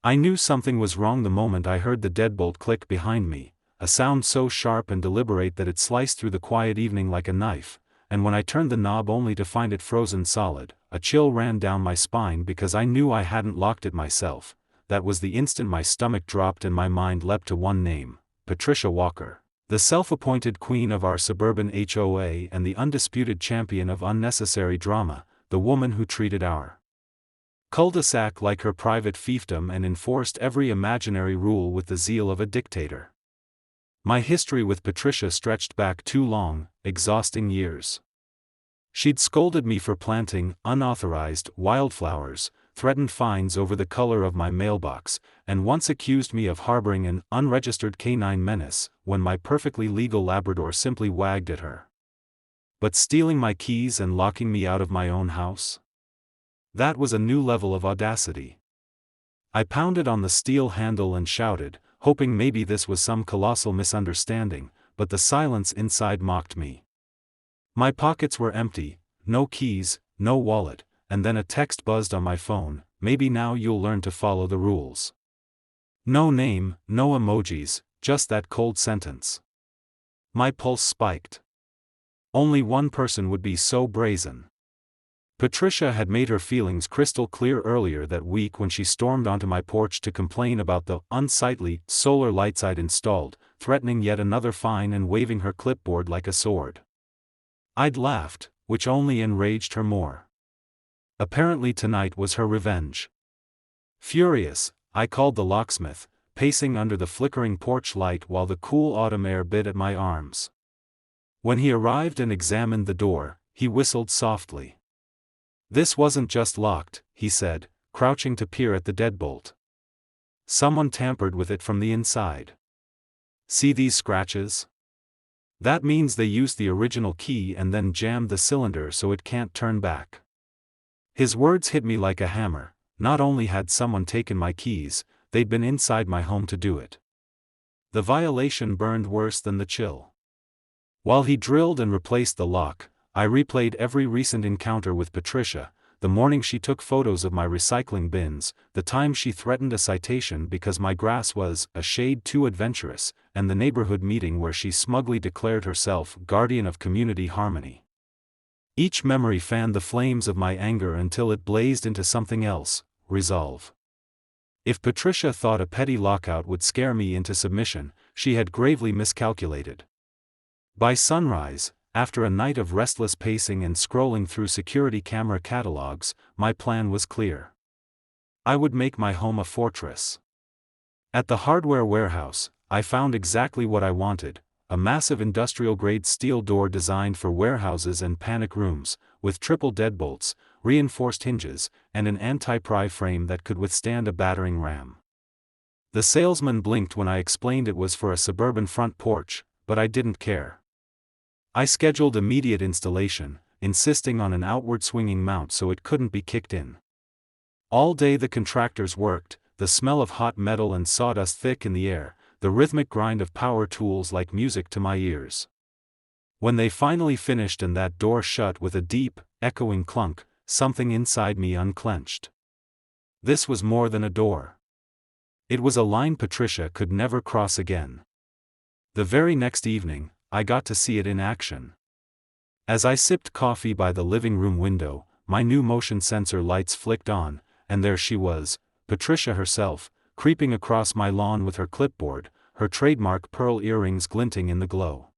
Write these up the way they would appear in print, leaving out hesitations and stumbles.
I knew something was wrong the moment I heard the deadbolt click behind me, a sound so sharp and deliberate that it sliced through the quiet evening like a knife, and when I turned the knob only to find it frozen solid, a chill ran down my spine because I knew I hadn't locked it myself. That was the instant my stomach dropped and my mind leapt to one name: Patricia Walker, the self-appointed queen of our suburban HOA and the undisputed champion of unnecessary drama, the woman who treated our cul-de-sac like her private fiefdom and enforced every imaginary rule with the zeal of a dictator. My history with Patricia stretched back 2 long, exhausting years. She'd scolded me for planting unauthorized wildflowers, threatened fines over the color of my mailbox, and once accused me of harboring an unregistered canine menace when my perfectly legal Labrador simply wagged at her. But stealing my keys and locking me out of my own house? That was a new level of audacity. I pounded on the steel handle and shouted, hoping maybe this was some colossal misunderstanding, but the silence inside mocked me. My pockets were empty, no keys, no wallet, and then a text buzzed on my phone: "Maybe now you'll learn to follow the rules." No name, no emojis, just that cold sentence. My pulse spiked. Only one person would be so brazen. Patricia had made her feelings crystal clear earlier that week when she stormed onto my porch to complain about the unsightly solar lights I'd installed, threatening yet another fine and waving her clipboard like a sword. I'd laughed, which only enraged her more. Apparently tonight was her revenge. Furious, I called the locksmith, pacing under the flickering porch light while the cool autumn air bit at my arms. When he arrived and examined the door, he whistled softly. "This wasn't just locked," he said, crouching to peer at the deadbolt. "Someone tampered with it from the inside. See these scratches? That means they used the original key and then jammed the cylinder so it can't turn back." His words hit me like a hammer. Not only had someone taken my keys, they'd been inside my home to do it. The violation burned worse than the chill. While he drilled and replaced the lock, I replayed every recent encounter with Patricia: the morning she took photos of my recycling bins, the time she threatened a citation because my grass was a shade too adventurous, and the neighborhood meeting where she smugly declared herself guardian of community harmony. Each memory fanned the flames of my anger until it blazed into something else: resolve. If Patricia thought a petty lockout would scare me into submission, she had gravely miscalculated. By sunrise, after a night of restless pacing and scrolling through security camera catalogs, my plan was clear. I would make my home a fortress. At the hardware warehouse, I found exactly what I wanted: a massive industrial-grade steel door designed for warehouses and panic rooms, with triple deadbolts, reinforced hinges, and an anti-pry frame that could withstand a battering ram. The salesman blinked when I explained it was for a suburban front porch, but I didn't care. I scheduled immediate installation, insisting on an outward-swinging mount so it couldn't be kicked in. All day the contractors worked, the smell of hot metal and sawdust thick in the air, the rhythmic grind of power tools like music to my ears. When they finally finished and that door shut with a deep, echoing clunk, something inside me unclenched. This was more than a door. It was a line Patricia could never cross again. The very next evening, I got to see it in action. As I sipped coffee by the living room window, my new motion sensor lights flicked on, and there she was, Patricia herself, creeping across my lawn with her clipboard, her trademark pearl earrings glinting in the glow.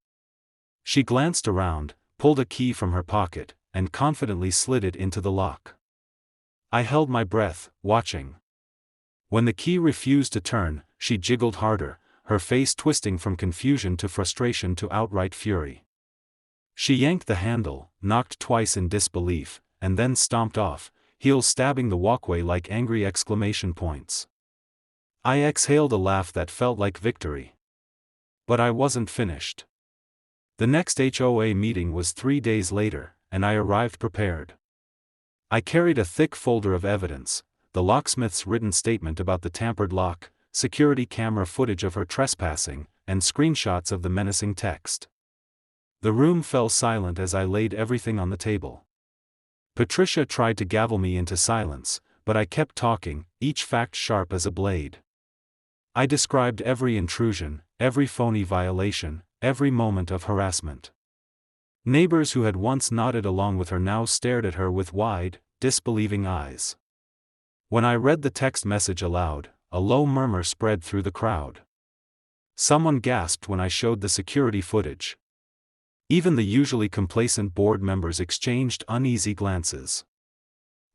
She glanced around, pulled a key from her pocket, and confidently slid it into the lock. I held my breath, watching. When the key refused to turn, she jiggled harder, her face twisting from confusion to frustration to outright fury. She yanked the handle, knocked twice in disbelief, and then stomped off, heels stabbing the walkway like angry exclamation points. I exhaled a laugh that felt like victory. But I wasn't finished. The next HOA meeting was 3 days later, and I arrived prepared. I carried a thick folder of evidence: the locksmith's written statement about the tampered lock, security camera footage of her trespassing, and screenshots of the menacing text. The room fell silent as I laid everything on the table. Patricia tried to gavel me into silence, but I kept talking, each fact sharp as a blade. I described every intrusion, every phony violation, every moment of harassment. Neighbors who had once nodded along with her now stared at her with wide, disbelieving eyes. When I read the text message aloud, a low murmur spread through the crowd. Someone gasped when I showed the security footage. Even the usually complacent board members exchanged uneasy glances.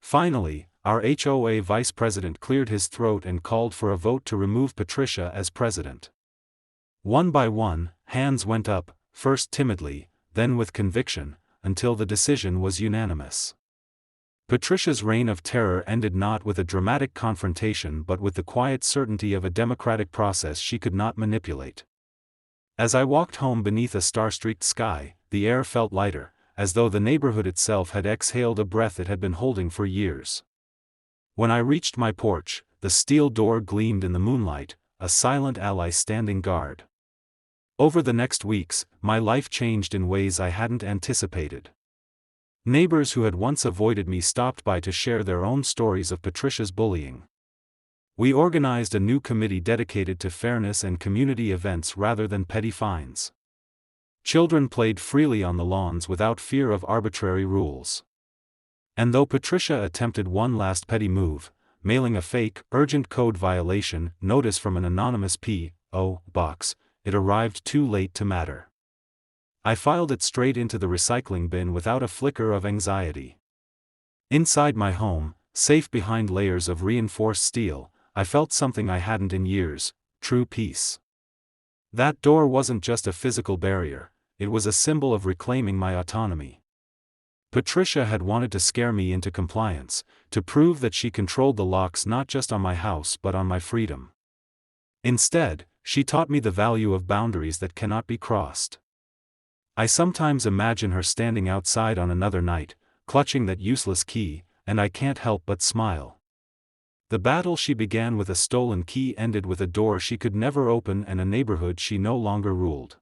Finally, our HOA vice president cleared his throat and called for a vote to remove Patricia as president. One by one, hands went up, first timidly, then with conviction, until the decision was unanimous. Patricia's reign of terror ended not with a dramatic confrontation but with the quiet certainty of a democratic process she could not manipulate. As I walked home beneath a star-streaked sky, the air felt lighter, as though the neighborhood itself had exhaled a breath it had been holding for years. When I reached my porch, the steel door gleamed in the moonlight, a silent ally standing guard. Over the next weeks, my life changed in ways I hadn't anticipated. Neighbors who had once avoided me stopped by to share their own stories of Patricia's bullying. We organized a new committee dedicated to fairness and community events rather than petty fines. Children played freely on the lawns without fear of arbitrary rules. And though Patricia attempted one last petty move, mailing a fake, urgent code violation notice from an anonymous P.O. box, it arrived too late to matter. I filed it straight into the recycling bin without a flicker of anxiety. Inside my home, safe behind layers of reinforced steel, I felt something I hadn't in years: true peace. That door wasn't just a physical barrier, it was a symbol of reclaiming my autonomy. Patricia had wanted to scare me into compliance, to prove that she controlled the locks not just on my house but on my freedom. Instead, she taught me the value of boundaries that cannot be crossed. I sometimes imagine her standing outside on another night, clutching that useless key, and I can't help but smile. The battle she began with a stolen key ended with a door she could never open and a neighborhood she no longer ruled.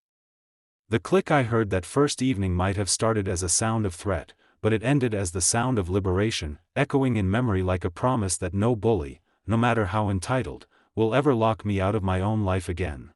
The click I heard that first evening might have started as a sound of threat, but it ended as the sound of liberation, echoing in memory like a promise that no bully, no matter how entitled, will ever lock me out of my own life again.